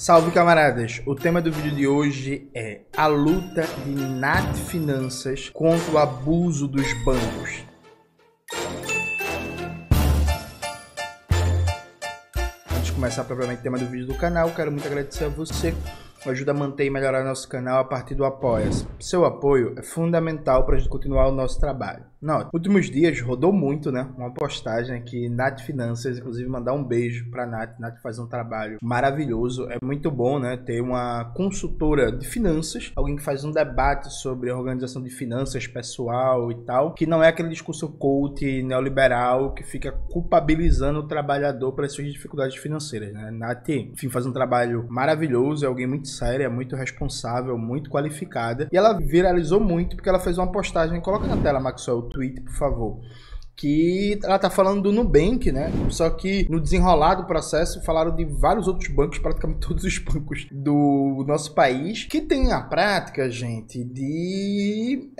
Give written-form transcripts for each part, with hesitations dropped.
Salve camaradas, o tema do vídeo de hoje é a luta de Nath Finanças contra o abuso dos bancos. Antes de começar propriamente o tema do vídeo do canal, quero muito agradecer a você que ajuda a manter e melhorar nosso canal a partir do Apoia-se. Seu apoio é fundamental para a gente continuar o nosso trabalho. Nos últimos dias rodou muito, né? Uma postagem aqui, Nath Finanças, inclusive mandar um beijo para Nath. Nath faz um trabalho maravilhoso. É muito bom, né? Ter uma consultora de finanças, alguém que faz um debate sobre a organização de finanças pessoal e tal, que não é aquele discurso coach neoliberal que fica culpabilizando o trabalhador pelas suas dificuldades financeiras, né? Nath, enfim, faz um trabalho maravilhoso, é alguém muito séria, muito responsável, muito qualificada. E ela viralizou muito porque ela fez uma postagem, coloca na tela, Maxwell, o tweet, por favor, que ela tá falando do Nubank, né? Só que no desenrolar do processo falaram de vários outros bancos, praticamente todos os bancos do nosso país, que tem a prática, gente, de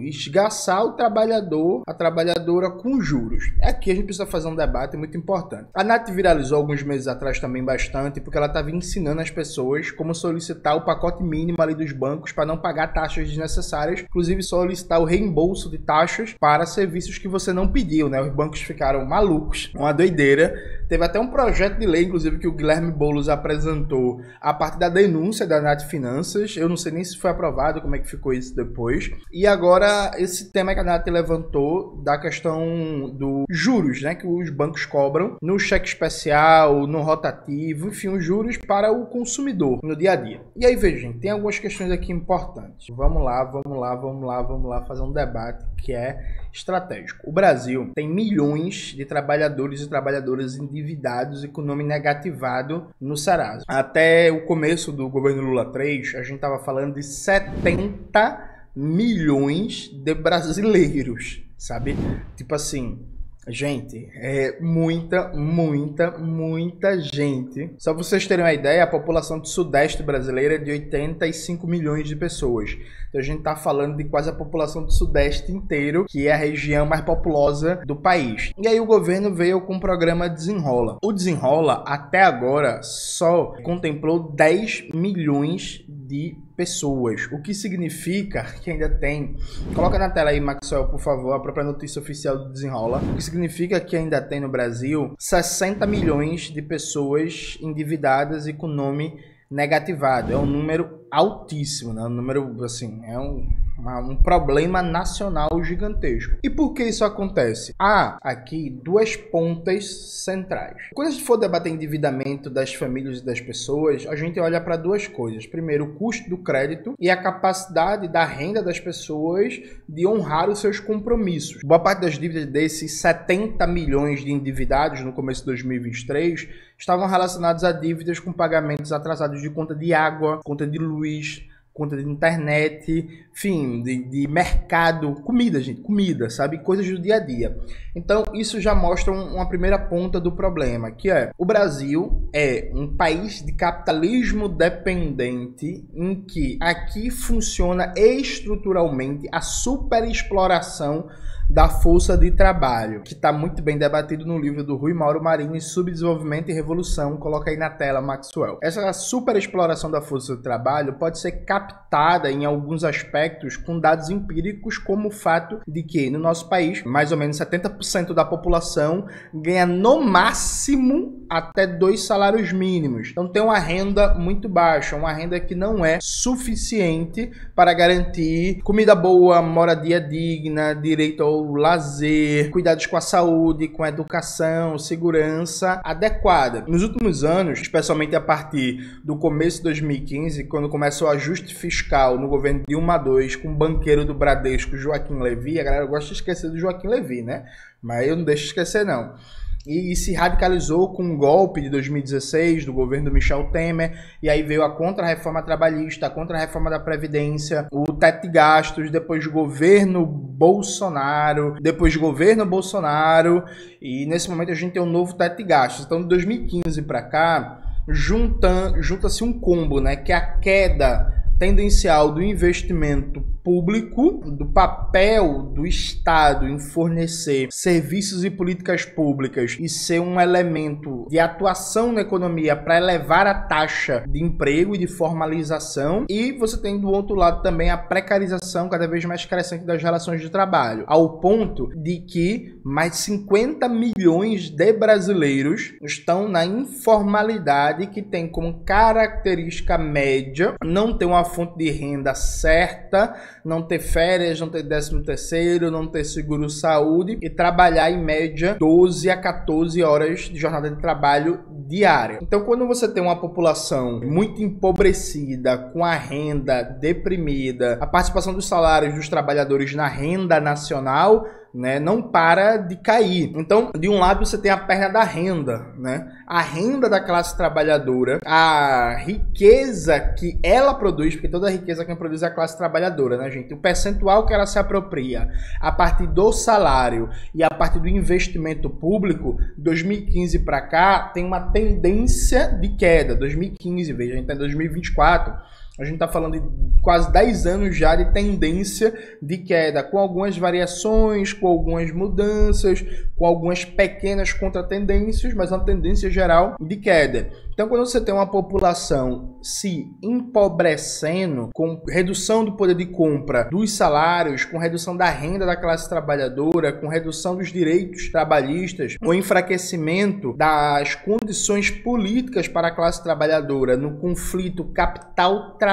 esgaçar o trabalhador, a trabalhadora com juros. Aqui a gente precisa fazer um debate muito importante. A Nath viralizou alguns meses atrás também bastante, porque ela estava ensinando as pessoas como solicitar o pacote mínimo ali dos bancos para não pagar taxas desnecessárias, inclusive solicitar o reembolso de taxas para serviços que você não pediu, né? Os bancos ficaram malucos, uma doideira. Teve até um projeto de lei, inclusive, que o Guilherme Boulos apresentou a partir da denúncia da Nath Finanças. Eu não sei nem se foi aprovado, como é que ficou isso depois. E agora, esse tema que a Nath levantou da questão dos juros, né? Que os bancos cobram no cheque especial, no rotativo, enfim, os juros para o consumidor no dia a dia. E aí, veja, gente, tem algumas questões aqui importantes. Vamos lá fazer um debate que é estratégico. O Brasil tem milhões de trabalhadores e trabalhadoras endividados e com nome negativado no Serasa. Até o começo do governo Lula 3, a gente estava falando de 70 milhões de brasileiros, sabe? Tipo assim, gente, é muita gente. Só pra vocês terem uma ideia, a população do Sudeste brasileiro é de 85 milhões de pessoas. Então a gente tá falando de quase a população do Sudeste inteiro, que é a região mais populosa do país. E aí o governo veio com o programa Desenrola. O Desenrola, até agora, só contemplou 10 milhões de pessoas, o que significa que ainda tem, coloca na tela aí, Maxwell, por favor, a própria notícia oficial do Desenrola, o que significa que ainda tem no Brasil 60 milhões de pessoas endividadas e com nome negativado. É um número altíssimo, né? Um número, assim, é um problema nacional gigantesco. E por que isso acontece? Há aqui duas pontas centrais. Quando a gente for debater endividamento das famílias e das pessoas, a gente olha para duas coisas. Primeiro, o custo do crédito e a capacidade da renda das pessoas de honrar os seus compromissos. Boa parte das dívidas desses 70 milhões de endividados no começo de 2023 estavam relacionados a dívidas com pagamentos atrasados de conta de água, conta de luz, conta de internet, enfim, de mercado, comida, gente, comida, sabe? Coisas do dia a dia. Então, isso já mostra uma primeira ponta do problema, que é, o Brasil é um país de capitalismo dependente, em que aqui funciona estruturalmente a superexploração da força de trabalho, que está muito bem debatido no livro do Rui Mauro Marini, Subdesenvolvimento e Revolução. Coloca aí na tela, Maxwell. Essa superexploração da força de trabalho pode ser captada em alguns aspectos com dados empíricos, como o fato de que no nosso país, mais ou menos 70% da população ganha no máximo até 2 salários mínimos. Então tem uma renda muito baixa, uma renda que não é suficiente para garantir comida boa, moradia digna, direito ao lazer, cuidados com a saúde, com a educação, segurança adequada. Nos últimos anos, especialmente a partir do começo de 2015, quando começou o ajuste fiscal no governo de Dilma II, com o banqueiro do Bradesco, Joaquim Levy, a galera gosta de esquecer do Joaquim Levy, né? Mas eu não deixo de esquecer, não. E se radicalizou com o golpe de 2016 do governo do Michel Temer, e aí veio a contra-reforma trabalhista, a contra-reforma da Previdência, o teto de gastos, depois do governo Bolsonaro, e nesse momento a gente tem um novo teto de gastos. Então de 2015 para cá, junta-se um combo, né, que é a queda tendencial do investimento público, do papel do Estado em fornecer serviços e políticas públicas e ser um elemento de atuação na economia para elevar a taxa de emprego e de formalização, e você tem do outro lado também a precarização cada vez mais crescente das relações de trabalho, ao ponto de que mais de 50 milhões de brasileiros estão na informalidade, que tem como característica média não ter uma fonte de renda certa, não ter férias, não ter 13º, não ter seguro-saúde e trabalhar em média 12 a 14 horas de jornada de trabalho diária. Então, quando você tem uma população muito empobrecida, com a renda deprimida, a participação dos salários dos trabalhadores na renda nacional, né, não para de cair. Então, de um lado você tem a perna da renda, né? A renda da classe trabalhadora, a riqueza que ela produz, porque toda a riqueza quem produz é a classe trabalhadora, né, gente? O percentual que ela se apropria a partir do salário e a partir do investimento público, 2015 para cá, tem uma tendência de queda. 2015, veja, a gente está em 2024. A gente está falando de quase 10 anos já de tendência de queda, com algumas variações, com algumas mudanças, com algumas pequenas contratendências, mas uma tendência geral de queda. Então, quando você tem uma população se empobrecendo, com redução do poder de compra dos salários, com redução da renda da classe trabalhadora, com redução dos direitos trabalhistas, o enfraquecimento das condições políticas para a classe trabalhadora no conflito capital-trabalho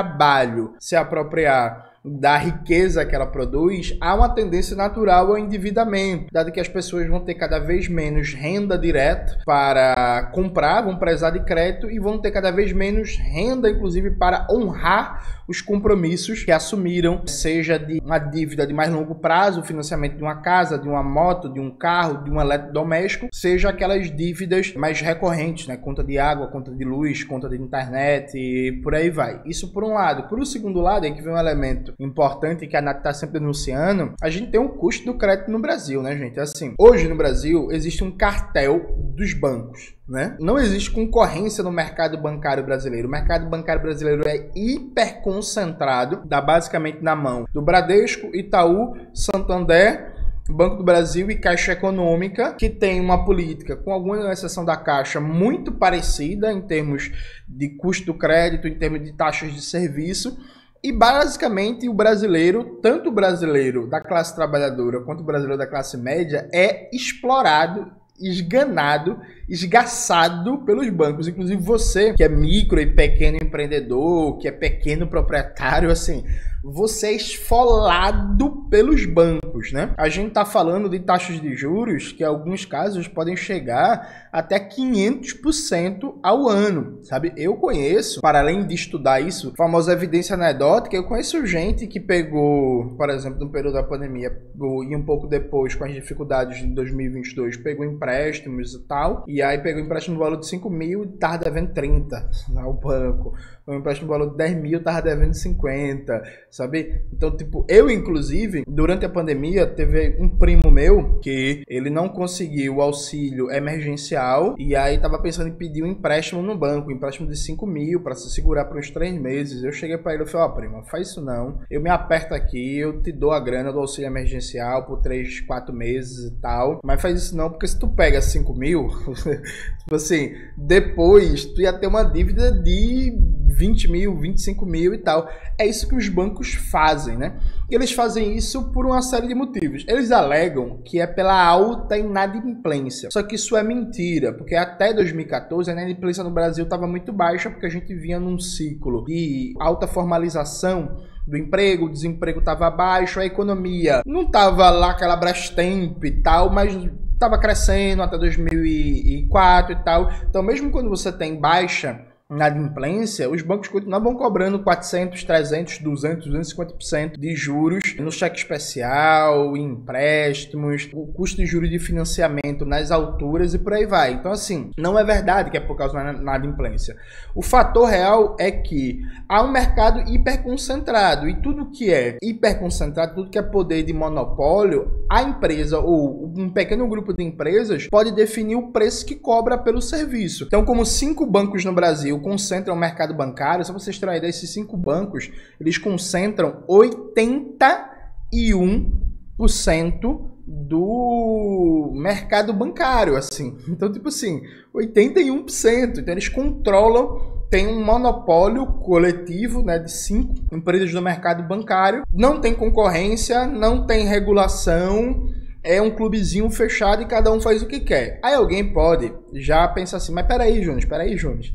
se apropriar da riqueza que ela produz, há uma tendência natural ao endividamento, dado que as pessoas vão ter cada vez menos renda direta para comprar, vão precisar de crédito e vão ter cada vez menos renda, inclusive, para honrar os compromissos que assumiram, seja de uma dívida de mais longo prazo, o financiamento de uma casa, de uma moto, de um carro, de um eletrodoméstico, seja aquelas dívidas mais recorrentes, né? Conta de água, conta de luz, conta de internet e por aí vai. Isso por um lado. Por um segundo lado, aí que vem um elemento importante que a Nath está sempre denunciando, a gente tem um custo do crédito no Brasil, né, gente? Assim, hoje no Brasil existe um cartel dos bancos, né? Não existe concorrência no mercado bancário brasileiro. O mercado bancário brasileiro é hiperconcentrado, dá basicamente na mão do Bradesco, Itaú, Santander, Banco do Brasil e Caixa Econômica, que tem uma política, com alguma exceção da Caixa, muito parecida em termos de custo do crédito, em termos de taxas de serviço. E basicamente o brasileiro, tanto o brasileiro da classe trabalhadora quanto o brasileiro da classe média, é explorado, esganado, esgaçado pelos bancos. Inclusive você, que é micro e pequeno empreendedor, que é pequeno proprietário, assim, você é esfolado pelos bancos, né? A gente tá falando de taxas de juros que em alguns casos podem chegar até 500% ao ano, sabe? Eu conheço, para além de estudar isso, a famosa evidência anedótica, eu conheço gente que pegou, por exemplo, no período da pandemia e um pouco depois, com as dificuldades de 2022, pegou empréstimos e tal, e aí pegou empréstimo no valor de 5 mil e tava devendo 30 ao banco. Um empréstimo no valor de 10 mil, tava devendo 50, sabe? Então, tipo, eu, inclusive, durante a pandemia, teve um primo meu que ele não conseguiu o auxílio emergencial e aí tava pensando em pedir um empréstimo no banco, um empréstimo de 5 mil para se segurar por uns 3 meses. Eu cheguei para ele e falei, ó, primo, faz isso não, eu me aperto aqui, eu te dou a grana do auxílio emergencial por 3, 4 meses e tal, mas faz isso não, porque se tu pega 5 mil, tipo assim, depois tu ia ter uma dívida de 20 mil, 25 mil e tal. É isso que os bancos fazem, né? E eles fazem isso por uma série de motivos. Eles alegam que é pela alta inadimplência. Só que isso é mentira, porque até 2014 a inadimplência no Brasil estava muito baixa, porque a gente vinha num ciclo de alta formalização do emprego, o desemprego estava baixo, a economia não estava lá aquela Brastemp e tal, mas estava crescendo até 2004 e tal. Então, mesmo quando você tem baixa inadimplência, os bancos continuavam cobrando 400, 300, 200, 250% de juros no cheque especial, em empréstimos, o custo de juros de financiamento nas alturas e por aí vai. Então, assim, não é verdade que é por causa da inadimplência. O fator real é que há um mercado hiperconcentrado e tudo que é hiperconcentrado, tudo que é poder de monopólio, a empresa ou um pequeno grupo de empresas pode definir o preço que cobra pelo serviço. Então, como 5 bancos no Brasil concentram o mercado bancário. Só pra vocês terem uma ideia, esses 5 bancos, eles concentram 81% do mercado bancário, assim. Então, tipo assim, 81%. Então, eles controlam, tem um monopólio coletivo, né, de 5 empresas do mercado bancário. Não tem concorrência, não tem regulação. É um clubezinho fechado e cada um faz o que quer. Aí alguém pode já pensar assim, mas peraí, Jones.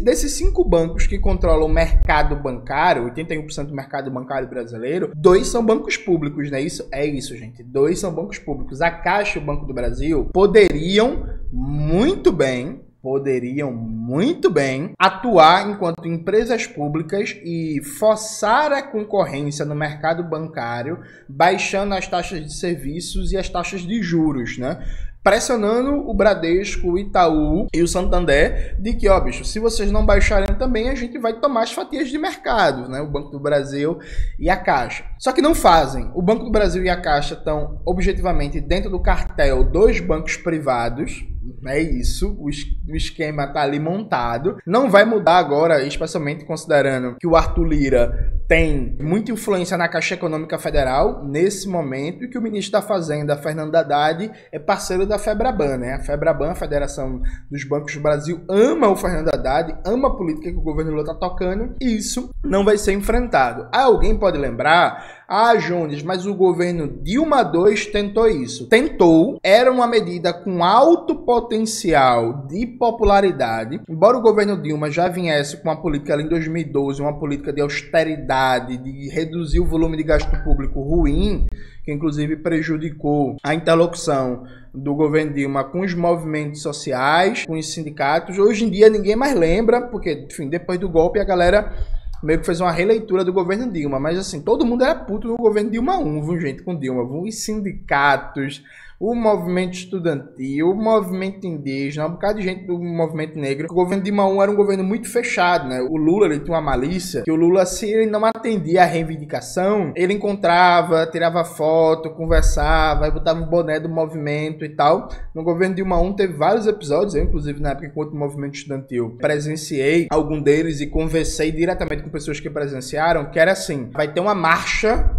Desses 5 bancos que controlam o mercado bancário, 81% do mercado bancário brasileiro, 2 são bancos públicos, né? Isso é isso, gente. 2 são bancos públicos. A Caixa e o Banco do Brasil poderiam muito bem atuar enquanto empresas públicas e forçar a concorrência no mercado bancário, baixando as taxas de serviços e as taxas de juros, né? Pressionando o Bradesco, o Itaú e o Santander de que, ó, bicho, se vocês não baixarem também, a gente vai tomar as fatias de mercado, né? O Banco do Brasil e a Caixa. Só que não fazem. O Banco do Brasil e a Caixa estão objetivamente dentro do cartel dos bancos privados. É isso, o esquema tá ali montado. Não vai mudar agora, especialmente considerando que o Arthur Lira tem muita influência na Caixa Econômica Federal nesse momento e que o ministro da Fazenda, Fernando Haddad, é parceiro da FEBRABAN, né? A FEBRABAN, a Federação dos Bancos do Brasil, ama o Fernando Haddad, ama a política que o governo Lula tá tocando e isso não vai ser enfrentado. Alguém pode lembrar... Jones, mas o governo Dilma II tentou isso. Tentou, era uma medida com alto potencial de popularidade. Embora o governo Dilma já viesse com uma política ali em 2012, uma política de austeridade, de reduzir o volume de gasto público ruim, que inclusive prejudicou a interlocução do governo Dilma com os movimentos sociais, com os sindicatos. Hoje em dia ninguém mais lembra, porque, enfim, depois do golpe a galera... meio que fez uma releitura do governo Dilma, mas assim, todo mundo era puto no governo Dilma 1, viu, gente, com Dilma, viu? Os sindicatos, o movimento estudantil, o movimento indígena, um bocado de gente do movimento negro. O governo Dilma 1 era um governo muito fechado, né? O Lula, ele tinha uma malícia, que o Lula, se ele não atendia a reivindicação, ele encontrava, tirava foto, conversava, aí botava o boné do movimento e tal. No governo Dilma 1 teve vários episódios, eu inclusive na época enquanto movimento estudantil presenciei algum deles e conversei diretamente com pessoas que presenciaram, que era assim, vai ter uma marcha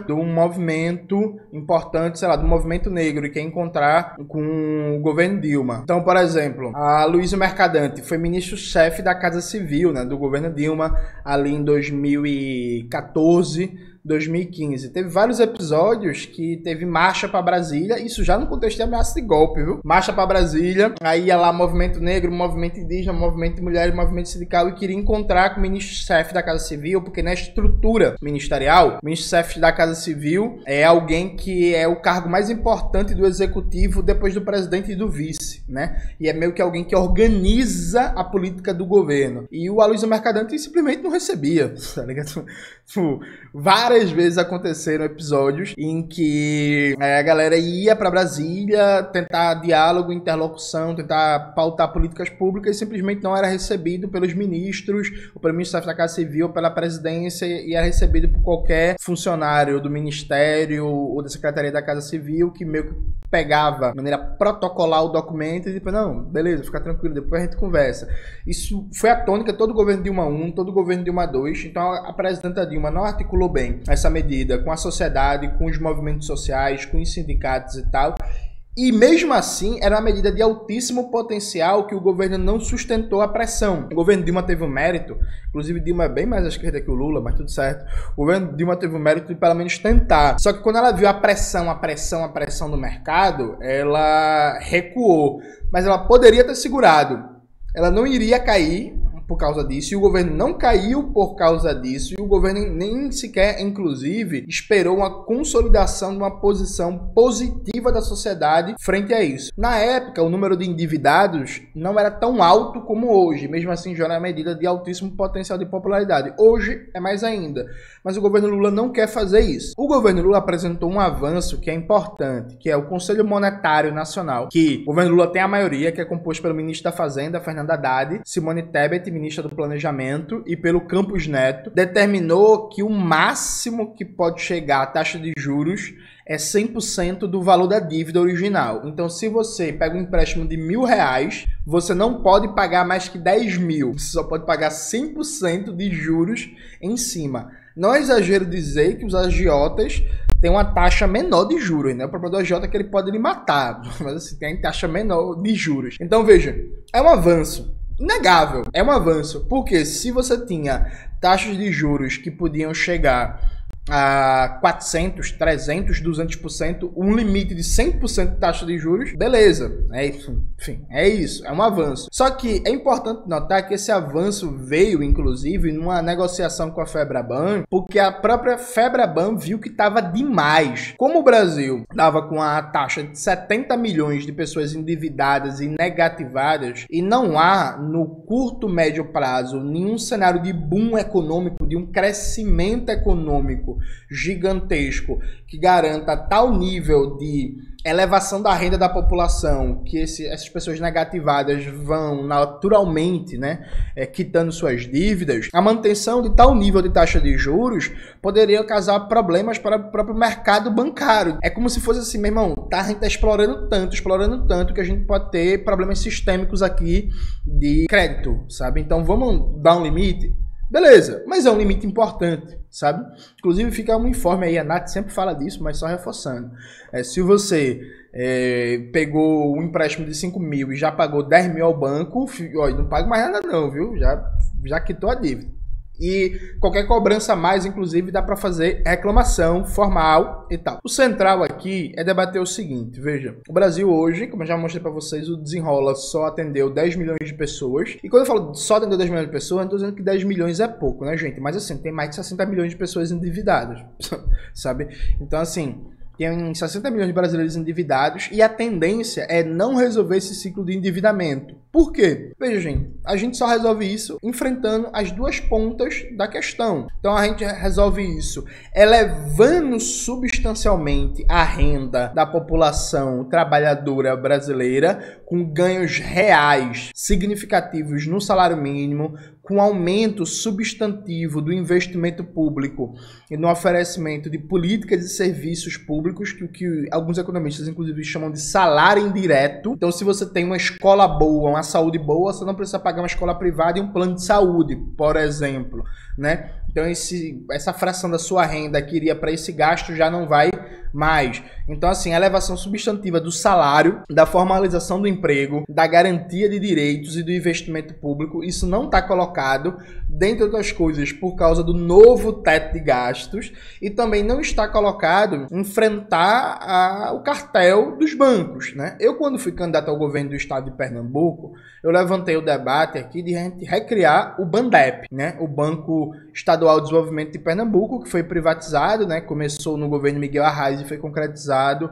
de um movimento importante, sei lá, do movimento negro, e quer encontrar com o governo Dilma. Então, por exemplo, a Luísa Mercadante foi ministro-chefe da Casa Civil, né, do governo Dilma, ali em 2014, 2015. Teve vários episódios que teve marcha para Brasília, isso já no contexto de ameaça de golpe, viu? Marcha para Brasília, aí ia lá movimento negro, movimento indígena, movimento de mulheres, movimento sindical, e queria encontrar com o ministro-chefe da Casa Civil, porque na estrutura ministerial, o ministro-chefe da Casa Civil é alguém que é o cargo mais importante do executivo depois do presidente e do vice, né? E é meio que alguém que organiza a política do governo. E o Aloysio Mercadante simplesmente não recebia, tá ligado? Várias vezes aconteceram episódios em que a galera ia para Brasília tentar diálogo, interlocução, tentar pautar políticas públicas e simplesmente não era recebido pelos ministros, ou pelo ministro da Casa Civil, ou pela presidência, e era recebido por qualquer funcionário do ministério ou da Secretaria da Casa Civil que meio que pegava de maneira protocolar o documento e depois, não, beleza, fica tranquilo, depois a gente conversa. Isso foi a tônica todo o governo Dilma 1, todo o governo Dilma 2, então a presidenta Dilma não articulou bem essa medida com a sociedade, com os movimentos sociais, com os sindicatos e tal. E mesmo assim, era uma medida de altíssimo potencial que o governo não sustentou a pressão. O governo Dilma teve um mérito, inclusive Dilma é bem mais à esquerda que o Lula, mas tudo certo. O governo Dilma teve o mérito de pelo menos tentar. Só que quando ela viu a pressão do mercado, ela recuou. Mas ela poderia ter segurado. Ela não iria cair por causa disso, e o governo não caiu por causa disso, e o governo nem sequer, inclusive, esperou uma consolidação de uma posição positiva da sociedade frente a isso. Na época, o número de endividados não era tão alto como hoje, mesmo assim já era uma medida de altíssimo potencial de popularidade. Hoje é mais ainda, mas o governo Lula não quer fazer isso. O governo Lula apresentou um avanço que é importante, que é o Conselho Monetário Nacional, que o governo Lula tem a maioria, que é composto pelo ministro da Fazenda, Fernando Haddad, Simone Tebet, ministra do Planejamento, e pelo Campos Neto, determinou que o máximo que pode chegar a taxa de juros é 100% do valor da dívida original. Então, se você pega um empréstimo de R$1.000, você não pode pagar mais que 10 mil. Você só pode pagar 100% de juros em cima. Não é exagero dizer que os agiotas têm uma taxa menor de juros, né? O problema do agiota é que ele pode lhe matar, mas assim, tem taxa menor de juros. Então, veja, é um avanço. Inegável, é um avanço. Porque se você tinha taxas de juros que podiam chegar a 400, 300, 200%, um limite de 100% de taxa de juros, beleza, é isso, enfim, é isso, é um avanço. Só que é importante notar que esse avanço veio, inclusive, numa negociação com a Febraban, porque a própria Febraban viu que estava demais. Como o Brasil estava com a taxa de 70 milhões de pessoas endividadas e negativadas, e não há, no curto, médio prazo, nenhum cenário de boom econômico, de um crescimento econômico gigantesco que garanta tal nível de elevação da renda da população que essas pessoas negativadas vão naturalmente, né, quitando suas dívidas, a manutenção de tal nível de taxa de juros poderia causar problemas para o próprio mercado bancário. É como se fosse assim, meu irmão, a gente está explorando tanto que a gente pode ter problemas sistêmicos aqui de crédito, sabe? Então vamos dar um limite? Beleza, mas é um limite importante, sabe? Inclusive fica um informe aí, a Nath sempre fala disso, mas só reforçando. Se você pegou um empréstimo de 5 mil e já pagou 10 mil ao banco, não paga mais nada não, viu? Já quitou a dívida. E qualquer cobrança a mais, inclusive, dá para fazer reclamação formal e tal. O central aqui é debater o seguinte, veja, o Brasil hoje, como eu já mostrei para vocês, o Desenrola só atendeu 10 milhões de pessoas. E quando eu falo só atendeu 10 milhões de pessoas, eu não tô dizendo que 10 milhões é pouco, né, gente? Mas assim, tem mais de 60 milhões de pessoas endividadas, sabe? Então, assim, tem 60 milhões de brasileiros endividados e a tendência é não resolver esse ciclo de endividamento. Por quê? Veja, gente, a gente só resolve isso enfrentando as duas pontas da questão. Então a gente resolve isso elevando substancialmente a renda da população trabalhadora brasileira com ganhos reais significativos no salário mínimo, com aumento substantivo do investimento público e no oferecimento de políticas e serviços públicos, que alguns economistas, inclusive, chamam de salário indireto. Então, se você tem uma escola boa, uma saúde boa, você não precisa pagar uma escola privada e um plano de saúde, por exemplo, né? Então, essa fração da sua renda que iria para esse gasto já não vai mais. Então, assim, a elevação substantiva do salário, da formalização do emprego, da garantia de direitos e do investimento público, isso não está colocado, dentre outras coisas, por causa do novo teto de gastos, e também não está colocado enfrentar o cartel dos bancos, né? Eu, quando fui candidato ao governo do estado de Pernambuco, eu levantei o debate aqui de a gente recriar o BANDEP, né? O Banco Estadual de Desenvolvimento de Pernambuco, que foi privatizado, né? Começou no governo Miguel Arraes e foi concretizado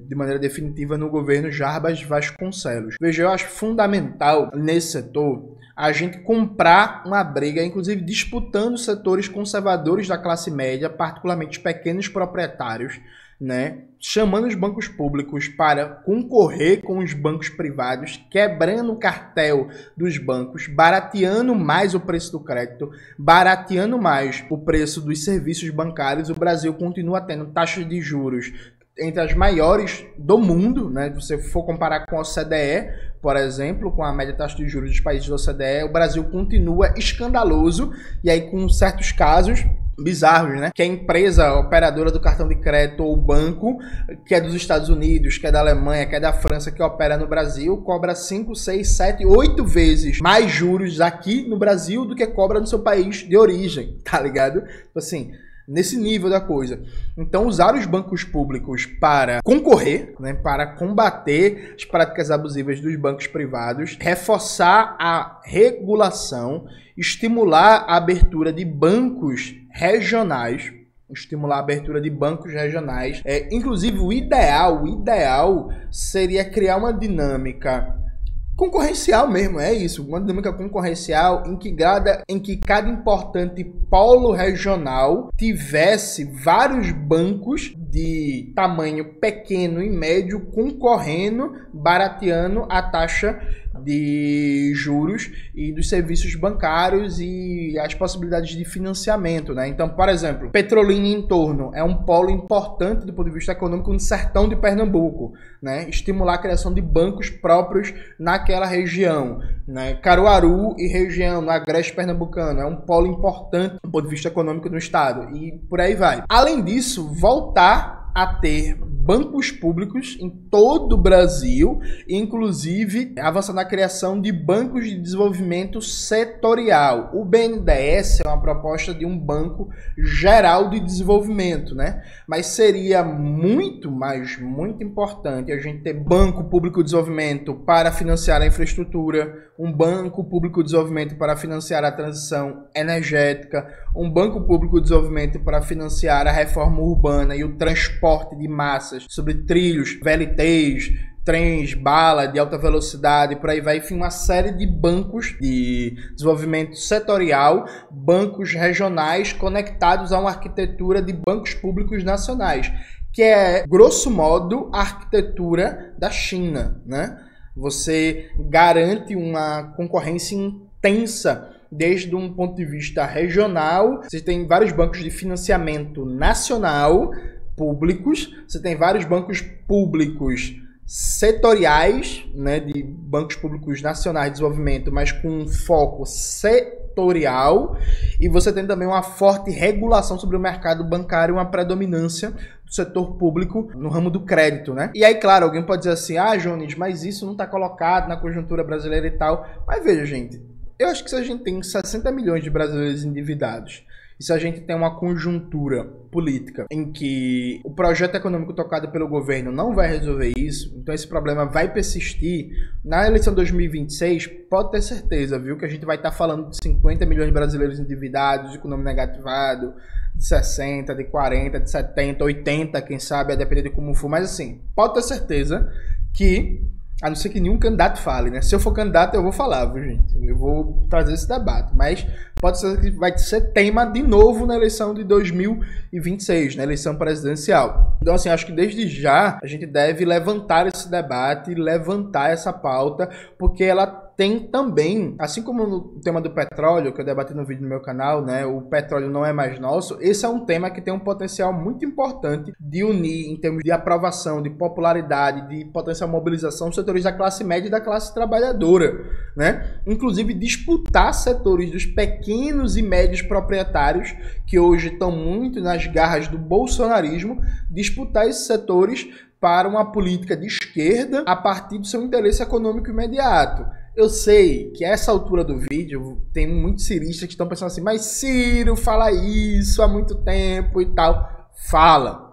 de maneira definitiva no governo Jarbas Vasconcelos. Veja, eu acho fundamental nesse setor a gente comprar uma briga, inclusive disputando setores conservadores da classe média, particularmente pequenos proprietários, né? Chamando os bancos públicos para concorrer com os bancos privados, quebrando o cartel dos bancos, barateando mais o preço do crédito, barateando mais o preço dos serviços bancários. O Brasil continua tendo taxas de juros entre as maiores do mundo, né? Se você for comparar com a OCDE, por exemplo, com a média taxa de juros dos países da OCDE, o Brasil continua escandaloso, e aí com certos casos bizarros, né? Que a empresa operadora do cartão de crédito ou banco, que é dos Estados Unidos, que é da Alemanha, que é da França, que opera no Brasil, cobra 5, 6, 7, 8 vezes mais juros aqui no Brasil do que cobra no seu país de origem, tá ligado? Assim, nesse nível da coisa. Então, usar os bancos públicos para concorrer, né, para combater as práticas abusivas dos bancos privados, reforçar a regulação, estimular a abertura de bancos regionais, inclusive o ideal seria criar uma dinâmica concorrencial mesmo, é isso, uma dinâmica concorrencial em que cada importante polo regional tivesse vários bancos de tamanho pequeno e médio concorrendo, barateando a taxa de juros e dos serviços bancários e as possibilidades de financiamento, né? Então, por exemplo, Petrolina e entorno é um polo importante do ponto de vista econômico no sertão de Pernambuco, né? Estimular a criação de bancos próprios naquela região, né? Caruaru e região no agreste pernambucano é um polo importante do ponto de vista econômico no estado e por aí vai. Além disso, voltar a ter bancos públicos em todo o Brasil, inclusive avançar na criação de bancos de desenvolvimento setorial. O BNDES é uma proposta de um banco geral de desenvolvimento, né? Mas seria muito importante a gente ter banco público de desenvolvimento para financiar a infraestrutura, um banco público de desenvolvimento para financiar a transição energética, um banco público de desenvolvimento para financiar a reforma urbana e o transporte de massas sobre trilhos, VLTs, trens, bala de alta velocidade, por aí vai, enfim, uma série de bancos de desenvolvimento setorial, bancos regionais conectados a uma arquitetura de bancos públicos nacionais, que é, grosso modo, a arquitetura da China, né? Você garante uma concorrência intensa desde um ponto de vista regional. Você tem vários bancos de financiamento nacional públicos, você tem vários bancos públicos setoriais, né, de bancos públicos nacionais de desenvolvimento, mas com um foco setorial, e você tem também uma forte regulação sobre o mercado bancário, uma predominância do setor público no ramo do crédito, né? E aí, claro, alguém pode dizer assim, ah, Jones, mas isso não está colocado na conjuntura brasileira e tal. Mas veja, gente, eu acho que se a gente tem 60 milhões de brasileiros endividados, e se a gente tem uma conjuntura política em que o projeto econômico tocado pelo governo não vai resolver isso, então esse problema vai persistir, na eleição de 2026, pode ter certeza, viu, que a gente vai estar falando de 50 milhões de brasileiros endividados, de economia negativado, de 60, de 40, de 70, 80, quem sabe, a depender de como for, mas assim, pode ter certeza que, a não ser que nenhum candidato fale, né? Se eu for candidato, eu vou falar, viu, gente? Eu vou trazer esse debate. Mas pode ser que vai ser tema de novo na eleição de 2026, na eleição presidencial. Então, assim, acho que desde já a gente deve levantar esse debate, levantar essa pauta, porque ela tem também, assim como no tema do petróleo, que eu debati no vídeo no meu canal, né, o petróleo não é mais nosso, esse é um tema que tem um potencial muito importante de unir em termos de aprovação, de popularidade, de potencial mobilização os setores da classe média e da classe trabalhadora, né? Inclusive disputar setores dos pequenos e médios proprietários, que hoje estão muito nas garras do bolsonarismo, disputar esses setores para uma política de esquerda a partir do seu interesse econômico imediato. Eu sei que a essa altura do vídeo tem muitos ciristas que estão pensando assim, mas Ciro fala isso há muito tempo e tal. Fala.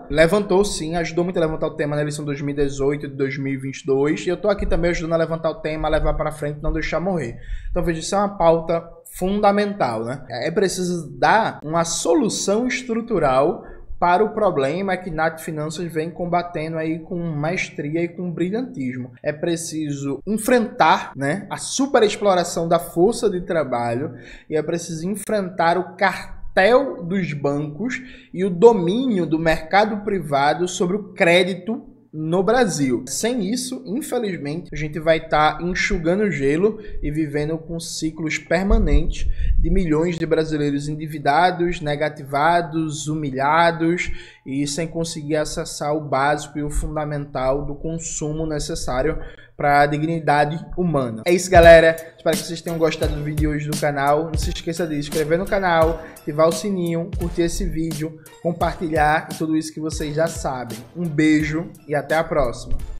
Levantou sim, ajudou muito a levantar o tema na eleição de 2018 e de 2022. E eu tô aqui também ajudando a levantar o tema, a levar para frente, não deixar morrer. Então veja, isso é uma pauta fundamental, né? É preciso dar uma solução estrutural para o problema que Nath Finanças vem combatendo aí com maestria e com brilhantismo. É preciso enfrentar, né, a superexploração da força de trabalho e é preciso enfrentar o cartel dos bancos e o domínio do mercado privado sobre o crédito no Brasil. Sem isso, infelizmente, a gente vai estar enxugando gelo e vivendo com ciclos permanentes de milhões de brasileiros endividados, negativados, humilhados e sem conseguir acessar o básico e o fundamental do consumo necessário para a dignidade humana. É isso, galera. Espero que vocês tenham gostado do vídeo hoje do canal. Não se esqueça de se inscrever no canal, ativar o sininho, curtir esse vídeo, compartilhar e tudo isso que vocês já sabem. Um beijo e até a próxima.